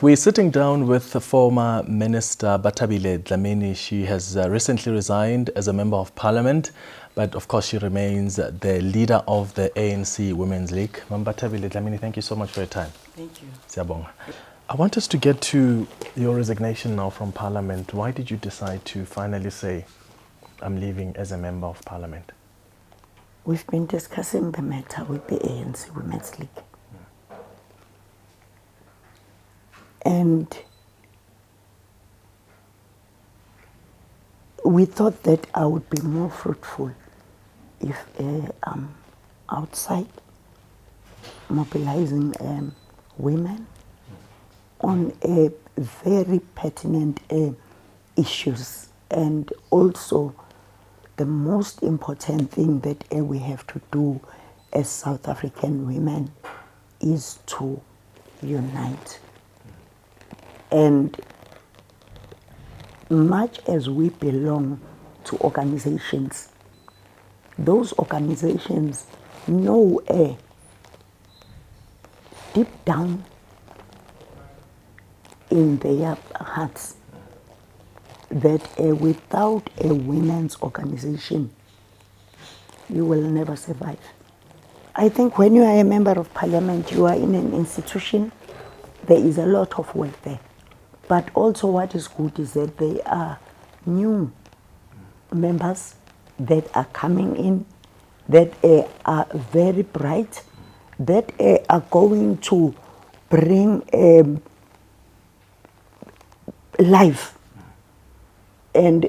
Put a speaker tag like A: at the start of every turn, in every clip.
A: We're sitting down with the former Minister Bathabile Dlamini. She has recently resigned as a Member of Parliament, but of course she remains the leader of the ANC Women's League. Bathabile Dlamini, thank you so much for your time.
B: Thank you.
A: Siyabonga. I want us to get to your resignation now from Parliament. Why did you decide to finally say, I'm leaving as a Member of Parliament?
B: We've been discussing the matter with the ANC Women's League. And we thought that I would be more fruitful if I'm outside mobilizing women on very pertinent issues. And also the most important thing that we have to do as South African women is to unite. And much as we belong to organizations, those organizations know deep down in their hearts that without a women's organization, you will never survive. I think when you are a member of parliament, you are in an institution, there is a lot of work there. But also what is good is that there are new members that are coming in, that are very bright, that are going to bring life. And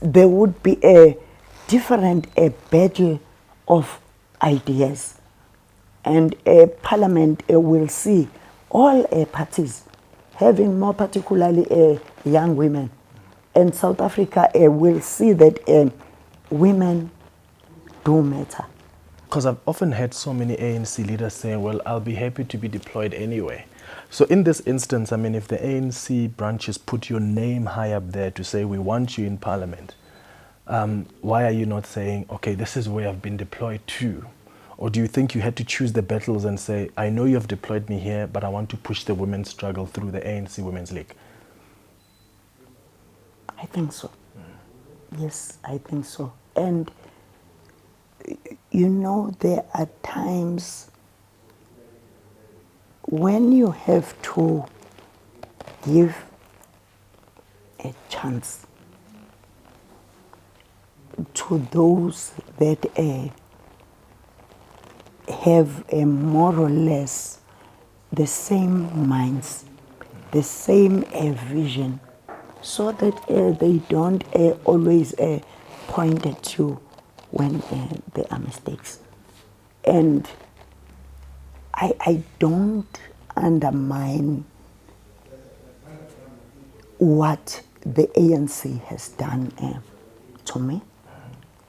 B: there would be a different battle of ideas. And Parliament will see all parties having more particularly young women. And South Africa will see that women do matter.
A: Because I've often heard so many ANC leaders saying, well, I'll be happy to be deployed anyway. So in this instance, I mean, if the ANC branches put your name high up there to say, we want you in Parliament, why are you not saying, okay, this is where I've been deployed to? Or do you think you had to choose the battles and say, I know you have deployed me here, but I want to push the women's struggle through the ANC Women's League?
B: I think so. Yes, I think so. And, you know, there are times when you have to give a chance to those that have more or less the same minds, the same vision, so that they don't always point at you when there are mistakes. And I don't undermine what the ANC has done to me.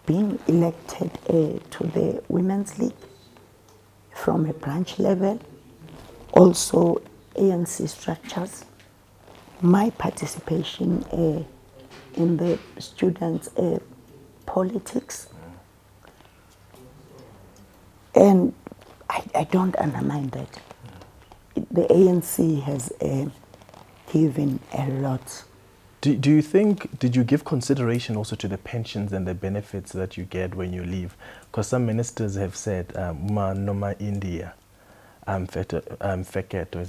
B: Being elected to the Women's League from a branch level, also ANC structures, my participation in the students' politics, and I don't undermine that. The ANC has given a lot.
A: Do you think, did you give consideration also to the pensions and the benefits that you get when you leave? Because some ministers have said, Noma India, Feketo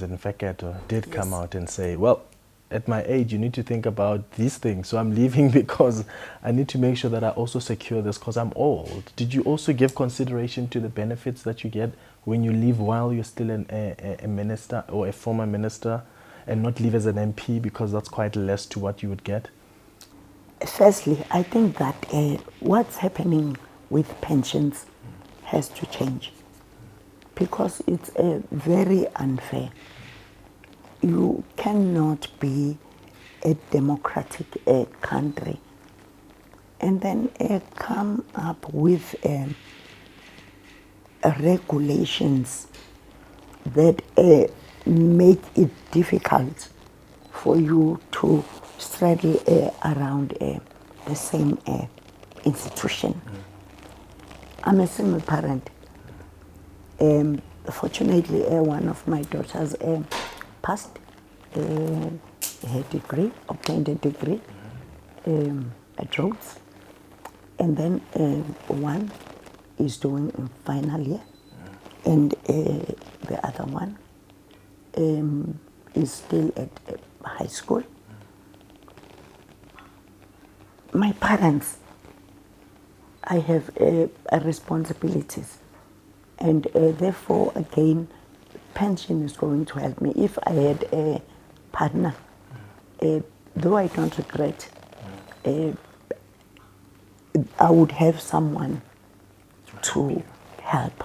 A: did come out and say, well, at my age, you need to think about these things. So I'm leaving because I need to make sure that I also secure this because I'm old. Did you also give consideration to the benefits that you get when you leave while you're still a minister or a former minister, and not leave as an MP because that's quite less to what you would get?
B: Firstly, I think that what's happening with pensions has to change because it's very unfair. You cannot be a democratic country and then come up with regulations that make it difficult for you to straddle around the same institution. I'm a single parent. Fortunately, one of my daughters passed her degree, obtained a degree at Rhodes, and then one is doing in final year, and the other one is still at high school. My parents, I have responsibilities, and therefore again pension is going to help me. If I had a partner, though I don't regret, I would have someone to help.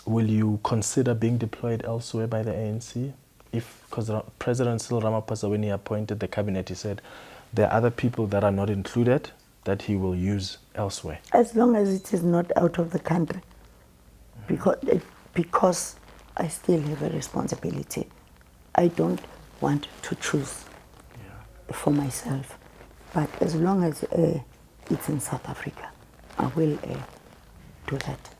A: Will you consider being deployed elsewhere by the ANC? Because President Cyril Ramaphosa, when he appointed the cabinet, he said there are other people that are not included that he will use elsewhere.
B: As long as it is not out of the country, because I still have a responsibility. I don't want to choose for myself, but as long as it's in South Africa, I will do that.